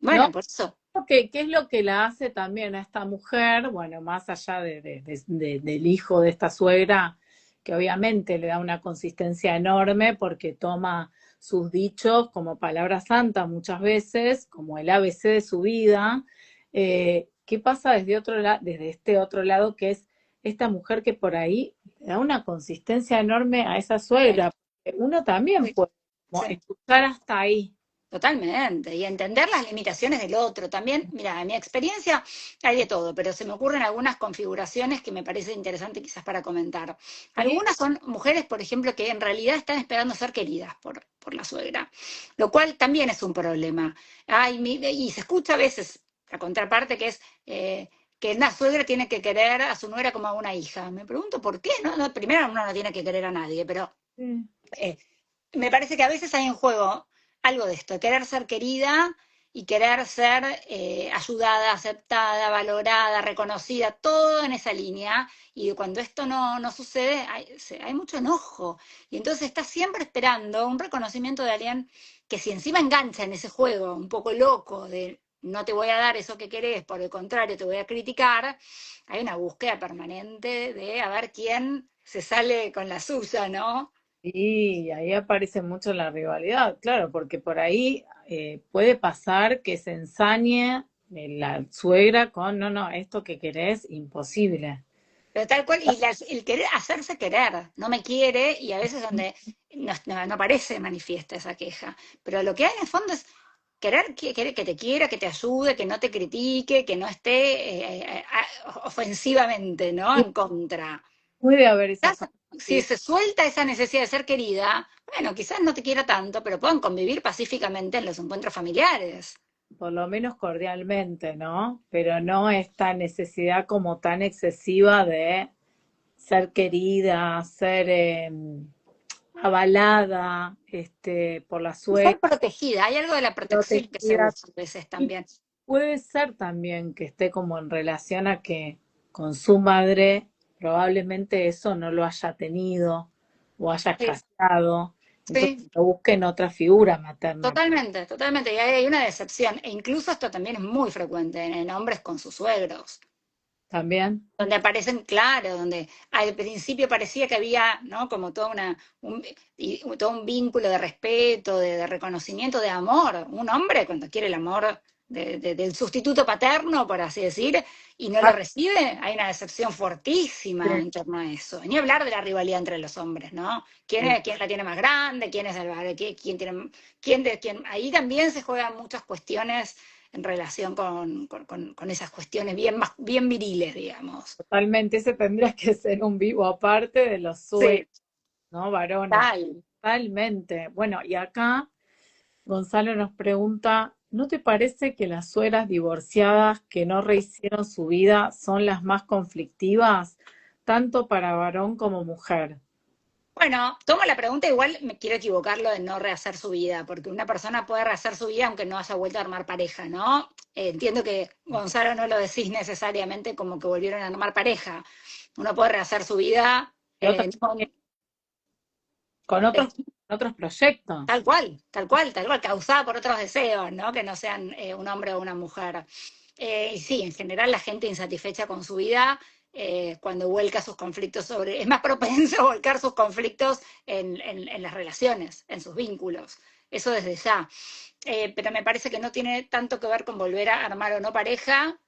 ¿no? Bueno, por eso, ¿Qué es lo que la hace también a esta mujer? Bueno, más allá del hijo de esta suegra, que obviamente le da una consistencia enorme porque toma sus dichos como palabra santa muchas veces, como el ABC de su vida. ¿Qué pasa desde este otro lado, que es esta mujer que por ahí le da una consistencia enorme a esa suegra? Porque uno también sí, puede como sí, escuchar hasta ahí. totalmente. Y entender las limitaciones del otro. También, mira, en mi experiencia hay de todo, pero se me ocurren algunas configuraciones que me parece interesante quizás para comentar. ¿Sí? Algunas son mujeres, por ejemplo, que en realidad están esperando ser queridas por la suegra, lo cual también es un problema. Ay, y se escucha a veces la contraparte que es... que una suegra tiene que querer a su nuera como a una hija. Me pregunto por qué, ¿no? Primero, uno no tiene que querer a nadie, pero Sí. eh, me parece que a veces hay en juego algo de esto, querer ser querida y querer ser ayudada, aceptada, valorada, reconocida, todo en esa línea. Y cuando esto no sucede, hay mucho enojo. Y entonces estás siempre esperando un reconocimiento de alguien que si encima engancha en ese juego un poco loco de no te voy a dar eso que querés, por el contrario, te voy a criticar, hay una búsqueda permanente de a ver quién se sale con la suya, ¿no? Y ahí aparece mucho la rivalidad, claro, porque por ahí puede pasar que se ensañe la suegra con, no, no, esto que querés, imposible. Pero tal cual, y el querer hacerse querer, no me quiere, y a veces donde no parece manifiesta esa queja. Pero lo que hay en el fondo es querer, querer que te quiera, que te ayude, que no te critique, que no esté ofensivamente, ¿no? Y En contra. puede haber esa Quizás, si fantasía, se suelta esa necesidad de ser querida, bueno, quizás no te quiera tanto, pero puedan convivir pacíficamente en los encuentros familiares. por lo menos cordialmente, ¿no? Pero no esta necesidad como tan excesiva de ser querida, ser avalada, por la Ser suegra, protegida, hay algo de la protección que se protegida. usa a veces Y también. puede ser también que esté como en relación a que con su madre probablemente eso no lo haya tenido o haya Sí, escaseado, entonces sí, lo busquen otra figura materna totalmente, totalmente. Y hay una decepción. E incluso esto también es muy frecuente en hombres con sus suegros, también. donde aparecen, claro, donde al principio parecía que había, ¿no? Como toda todo un vínculo de respeto, de reconocimiento, de amor. Un hombre cuando quiere el amor del sustituto paterno, por así decir, y no lo Ah, recibe, hay una decepción fortísima sí, en torno a eso. Ni hablar de la rivalidad entre los hombres, ¿no? sí, ¿Quién la tiene más grande? ¿Quién es quién tiene, quién? Ahí también se juegan muchas cuestiones en relación con esas cuestiones bien viriles, digamos. totalmente. Ese tendría que ser un vivo aparte de los suegros, Sí, ¿no? Varones. tal. Totalmente. Bueno, y acá Gonzalo nos pregunta, ¿no te parece que las suegras divorciadas que no rehicieron su vida son las más conflictivas, tanto para varón como mujer? Bueno, tomo la pregunta, igual me quiero equivocarlo de no rehacer su vida, porque una persona puede rehacer su vida aunque no haya vuelto a armar pareja, ¿no? Entiendo que Gonzalo no lo decís necesariamente como que volvieron a armar pareja. Uno puede rehacer su vida Y otras con eh, otros proyectos. tal cual, causada por otros deseos, ¿no? Que no sean un hombre o una mujer. Y sí, en general la gente insatisfecha con su vida, cuando vuelca sus conflictos es más propenso a volcar sus conflictos en las relaciones, en sus vínculos. Eso desde ya. Pero me parece que no tiene tanto que ver con volver a armar o no pareja,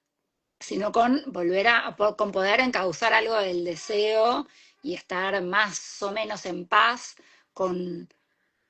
sino con con poder encauzar algo del deseo y estar más o menos en paz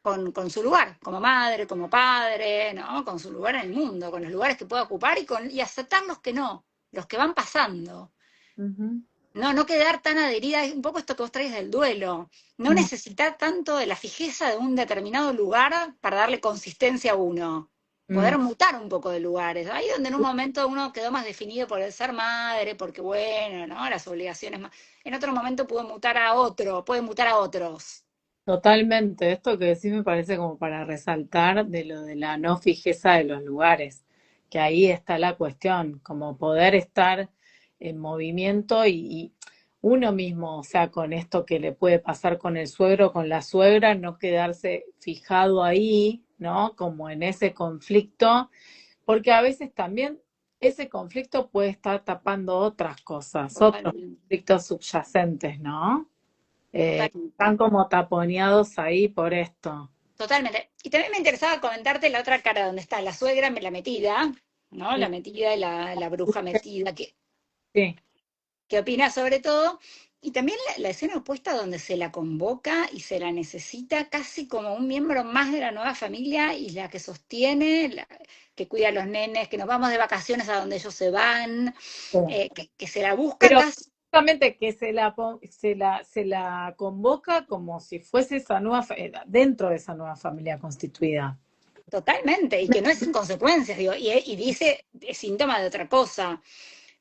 con, con su lugar, como madre, como padre, ¿no? Con su lugar en el mundo, con los lugares que pueda ocupar y aceptar los que no, los que van pasando. Ujú. No quedar tan adherida, es un poco esto que vos traes del duelo, no Mm, necesitar tanto de la fijeza de un determinado lugar para darle consistencia a uno, mm. poder mutar un poco de lugares, ahí donde en un momento uno quedó más definido por el ser madre, porque bueno, ¿no? Las obligaciones más, en otro momento pudo mutar a otro, puede mutar a otros. Totalmente, esto que decís me parece como para resaltar de lo de la no fijeza de los lugares, que ahí está la cuestión, como poder estar en movimiento y uno mismo, o sea, con esto que le puede pasar con el suegro, con la suegra, no quedarse fijado ahí, ¿no? Como en ese conflicto, porque a veces también ese conflicto puede estar tapando otras cosas, otros Totalmente. conflictos subyacentes, ¿no? Están Totalmente. como taponeados ahí por esto. Totalmente. Y también me interesaba comentarte la otra cara donde está la suegra, la metida, ¿no? La Sí, metida y la bruja metida, sí, que opina sobre todo. Y también la escena opuesta donde se la convoca y se la necesita casi como un miembro más de la nueva familia y la que sostiene, que cuida a los nenes, que nos vamos de vacaciones a donde ellos se van, sí. que se la busca Pero casi. justamente que se la convoca como si fuese esa dentro de esa nueva familia constituida. Totalmente, y que no es sin consecuencias, digo, y dice es síntoma de otra cosa,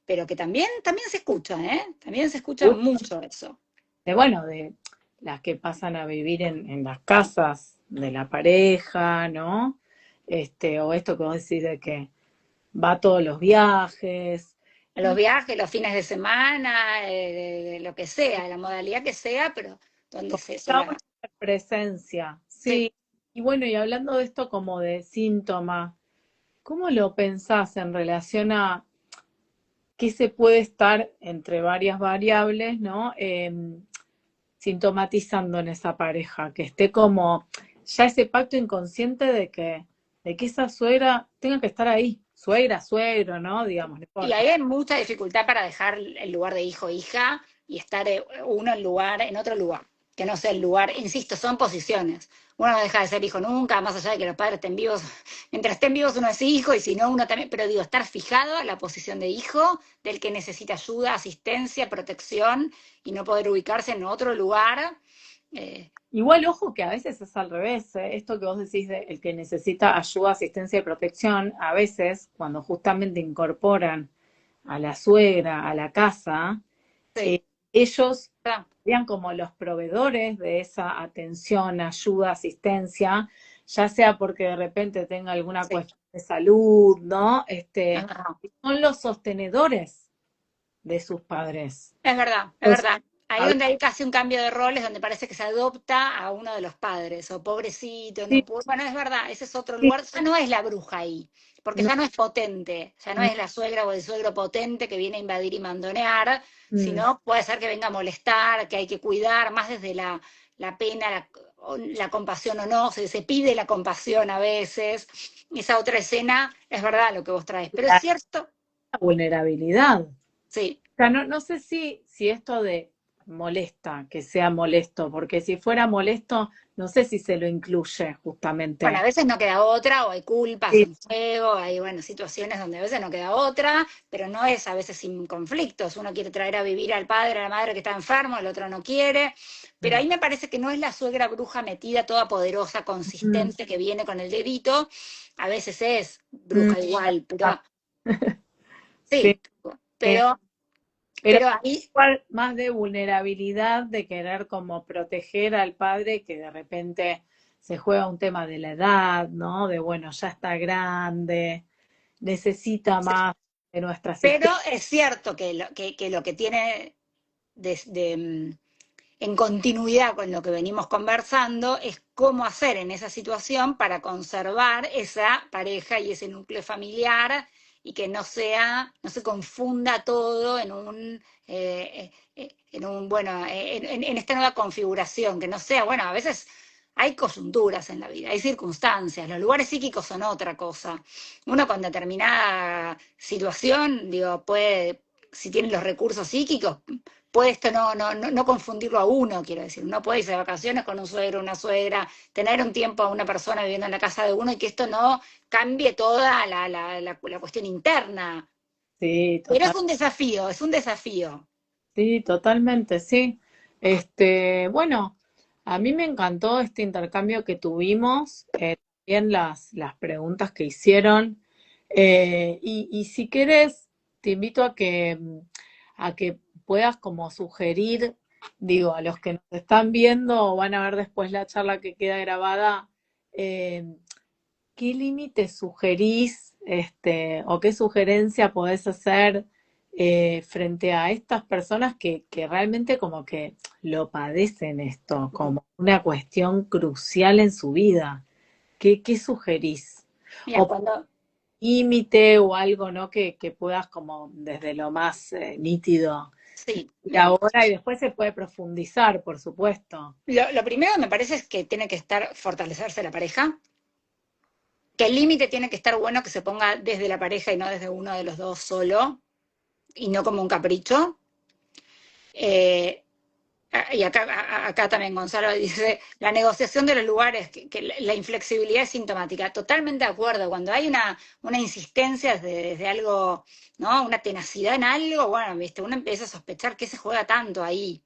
pero que también se escucha, ¿eh? También se escucha mucho eso. Bueno, de las que pasan a vivir en las casas de la pareja, ¿no? O esto que vos decís de que va a todos los viajes. Los viajes, los fines de semana, de lo que sea, la modalidad que sea, pero donde se Da la... mucha presencia, Sí, sí. Y bueno, y hablando de esto como de síntoma, ¿cómo lo pensás en relación a qué se puede estar entre varias variables, ¿no? sintomatizando en esa pareja, que esté como ya ese pacto inconsciente de que esa suegra tenga que estar ahí, suegra, suegro, ¿no? Digamos, no Y importa. ahí hay mucha dificultad para dejar el lugar de hijo o hija y estar uno en otro lugar, que no sea el lugar. Insisto, son posiciones. Uno no deja de ser hijo nunca, más allá de que los padres estén vivos. Mientras estén vivos uno es hijo y si no uno también. Pero digo, estar fijado a la posición de hijo, del que necesita ayuda, asistencia, protección y no poder ubicarse en otro lugar. eh, Igual, ojo que a veces es al revés, ¿eh? Esto que vos decís de el que necesita ayuda, asistencia y protección, a veces cuando justamente incorporan a la suegra a la casa, sí, eh, ellos ¿verdad? serían como los proveedores de esa atención, ayuda, asistencia, ya sea porque de repente tenga alguna Sí, cuestión de salud, ¿no? es verdad. Son los sostenedores de sus padres. Es verdad, es Entonces, verdad. Ahí a donde hay casi un cambio de roles, donde parece que se adopta a uno de los padres, o pobrecito, no veces, pudo. Bueno, es verdad, ese es otro sí, lugar. Ya no es la bruja ahí, porque no, ya no es potente, ya no no, es la suegra o el suegro potente que viene a invadir y mandonear, mm, sino puede ser que venga a molestar, que hay que cuidar, más desde la pena, la compasión o no, se pide la compasión a veces. Esa otra escena, es verdad lo que vos traes, pero es la cierto, vulnerabilidad. sí. O sea, no sé si esto de molesta, que sea molesto, porque si fuera molesto, no sé si se lo incluye Bueno, a justamente. veces no queda otra, o hay culpas Sí, en juego, hay, bueno, situaciones donde a veces no queda otra, pero no es a veces sin conflictos. Uno quiere traer a vivir al padre, a la madre que está enfermo, el otro no quiere. Pero mm, ahí me parece que no es la suegra bruja metida, toda poderosa, mm, consistente, que viene con el dedito. A veces es mm, bruja igual, ah, pero sí, sí, pero, pero pero ahí, igual más de vulnerabilidad, de querer como proteger al padre que de repente se juega un tema de la edad, ¿no? De bueno, ya está grande, necesita más de nuestra pero asistencia. es cierto que lo que tiene en continuidad con lo que venimos conversando, es cómo hacer en esa situación para conservar esa pareja y ese núcleo familiar y que no sea, no se confunda todo bueno, en esta nueva configuración, que no sea, bueno, a veces hay coyunturas en la vida, hay circunstancias, los lugares psíquicos son otra cosa. Uno con determinada situación, digo, puede, si tiene los recursos psíquicos, puede esto no confundirlo a uno, quiero decir. Uno puede irse de vacaciones con un suegro, una suegra, tener un tiempo a una persona viviendo en la casa de uno y que esto no cambie toda la cuestión interna. Sí, Pero total. es un desafío, es un desafío. Sí, totalmente, sí. Bueno, a mí me encantó este intercambio que tuvimos, también las preguntas que hicieron. Y si querés, te invito a que puedas como sugerir, digo, a los que nos están viendo o van a ver después la charla que queda grabada, eh, ¿qué límites sugerís, o qué sugerencia podés hacer frente a estas personas que realmente como que lo padecen esto, como una cuestión crucial en su vida? ¿Qué sugerís? Mira, O cuando, límite o algo, ¿no? Que puedas como desde lo más nítido sí, y ahora y después se puede profundizar, por supuesto. lo primero me parece es que tiene que estar fortalecerse la pareja, que el límite tiene que estar bueno que se ponga desde la pareja y no desde uno de los dos solo, y no como un capricho. Eh, y acá también Gonzalo dice, la negociación de los lugares, que la inflexibilidad es sintomática. Totalmente de acuerdo. Cuando hay una insistencia desde algo, ¿no? Una tenacidad en algo, bueno, ¿viste? Uno empieza a sospechar que se juega tanto ahí.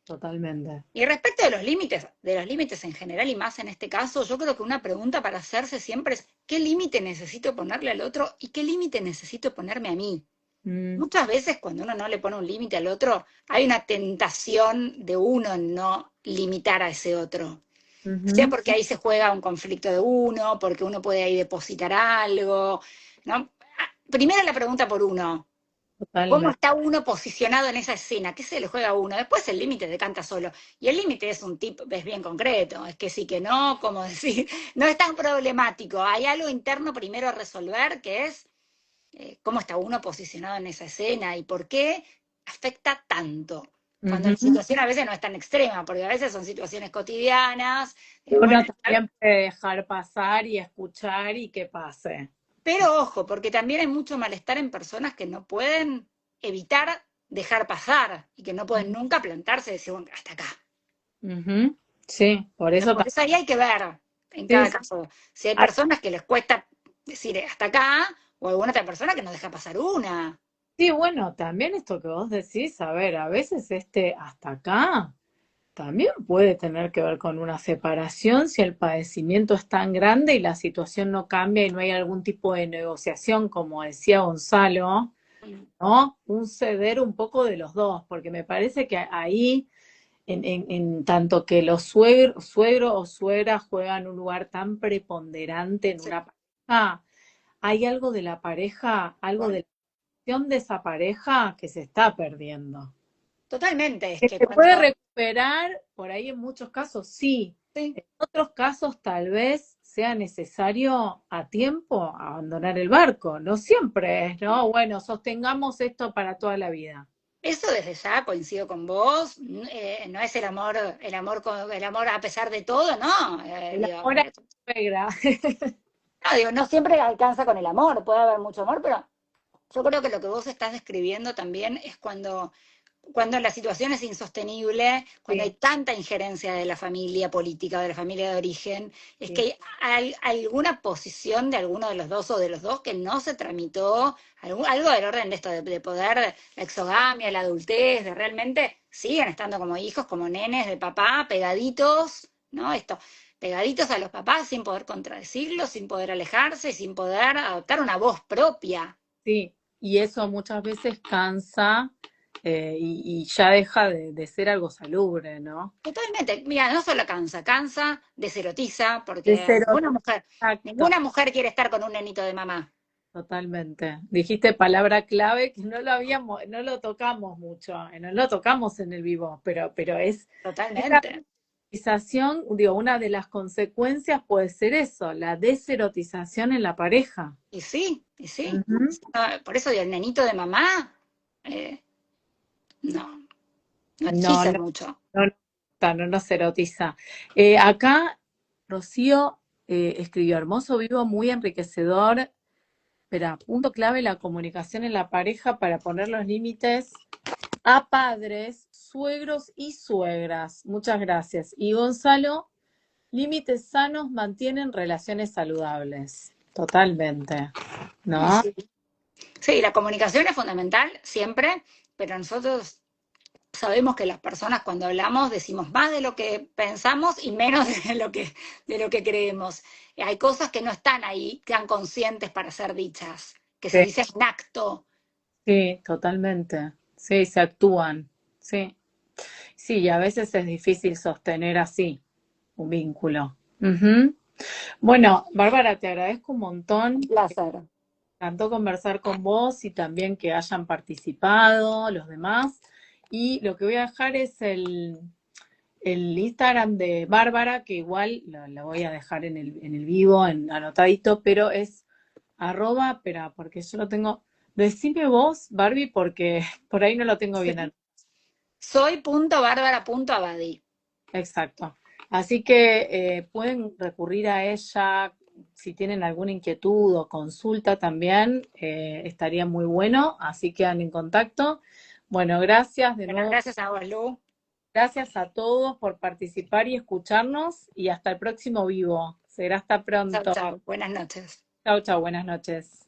Totalmente. Y respecto de los límites en general y más en este caso, yo creo que una pregunta para hacerse siempre es, ¿qué límite necesito ponerle al otro y qué límite necesito ponerme a mí? Mm, Muchas veces cuando uno no le pone un límite al otro, hay una tentación de uno en no limitar a ese otro. Sea ujú, porque ahí se juega un conflicto de uno, porque uno puede ahí depositar algo, ¿no? Primero la pregunta por uno. ¿Cómo totalmente. está uno posicionado en esa escena? ¿Qué se le juega a uno? Después el límite decanta solo. Y el límite es un tip, es bien concreto. Es que sí, que no, como decir, no es tan problemático. Hay algo interno primero a resolver que es cómo está uno posicionado en esa escena y por qué afecta tanto. Cuando la Ujú. situación a veces no es tan extrema, porque a veces son situaciones cotidianas, bueno, Uno también puede dejar pasar y escuchar y que pase. pero ojo, porque también hay mucho malestar en personas que no pueden evitar dejar pasar y que no pueden nunca plantarse y decir, bueno, hasta acá. Ujú. Sí, por ¿No? eso Por eso ahí hay que ver en sí, cada sí. caso si hay Ah, personas que les cuesta decir hasta acá o alguna otra persona que no deja pasar una. sí, bueno, también esto que vos decís, a ver, a veces este hasta acá también puede tener que ver con una separación si el padecimiento es tan grande y la situación no cambia y no hay algún tipo de negociación, como decía Gonzalo, ¿no? Un ceder un poco de los dos, porque me parece que ahí, en tanto que los suegro o suegra juegan un lugar tan preponderante en Sí, una pareja, hay algo de la pareja, algo de bueno, la acción de esa pareja que se está perdiendo. totalmente, es Que que se puede cuando... recuperar, por ahí en muchos casos sí, Sí, en otros casos tal vez sea necesario a tiempo abandonar el barco. No siempre es, ¿no? Bueno, sostengamos esto para toda la vida. eso desde ya coincido con vos, no es el amor a pesar de todo, no, El digo, amor a la suegra. no, digo, no siempre alcanza con el amor, puede haber mucho amor, pero yo creo que lo que vos estás describiendo también es cuando la situación es insostenible, cuando hay Sí, tanta injerencia de la familia política, de la familia de origen, es sí, que hay alguna posición de alguno de los dos o de los dos que no se tramitó, algo del orden de esto, de poder, la exogamia, la adultez, de realmente siguen estando como hijos, como nenes de papá, pegaditos, ¿no? Esto, pegaditos a los papás sin poder contradecirlos, sin poder alejarse, sin poder adoptar una voz propia. sí. Y eso muchas veces cansa y ya deja de ser algo salubre, ¿no? Totalmente. Mira, no solo cansa, cansa, deserotiza, De porque ser exacto. ninguna mujer quiere estar con un nenito de mamá. Totalmente. Dijiste palabra clave que no lo habíamos, no lo tocamos mucho, no lo tocamos en el vivo, pero es esa Totalmente. erotización, digo, una de las consecuencias puede ser eso, la deserotización en la pareja. Y sí, y sí. Ujú. Ah, por eso el nenito de mamá, eh, no, no No, hechiza no, mucho. no, no nos erotiza. Acá Rocío escribió hermoso, vivo, muy enriquecedor. Espera, punto clave, la comunicación en la pareja para poner los límites a padres, suegros y suegras. Muchas gracias. Y Gonzalo, límites sanos mantienen relaciones saludables. Totalmente. Y ¿No? sí. Sí, la comunicación es fundamental siempre, pero nosotros sabemos que las personas cuando hablamos decimos más de lo que pensamos y menos de lo que creemos. Hay cosas que no están ahí tan conscientes para ser dichas, que se Sí, dicen en acto. sí, totalmente. Sí, se actúan. Sí. Sí, y a veces es difícil sostener así un vínculo. Ujú. Bueno, Bárbara, te agradezco un montón. Un placer. Encantó conversar con vos y también que hayan participado los demás. Y lo que voy a dejar es el Instagram de Bárbara, que igual lo voy a dejar en el vivo, anotadito, pero es arroba, espera, porque yo lo tengo. Decime vos, Barbie, porque por ahí no lo tengo bien Sí. anotado. Soy punto bárbara punto abadí. Exacto. Así que pueden recurrir a ella si tienen alguna inquietud o consulta también, estaría muy bueno, así quedan en contacto. Bueno, gracias de Bueno, nuevo, gracias a vos, Lu. gracias a todos por participar y escucharnos y hasta el próximo vivo. Será hasta Chau, pronto. chau. Buenas noches. Chau, chau, buenas noches.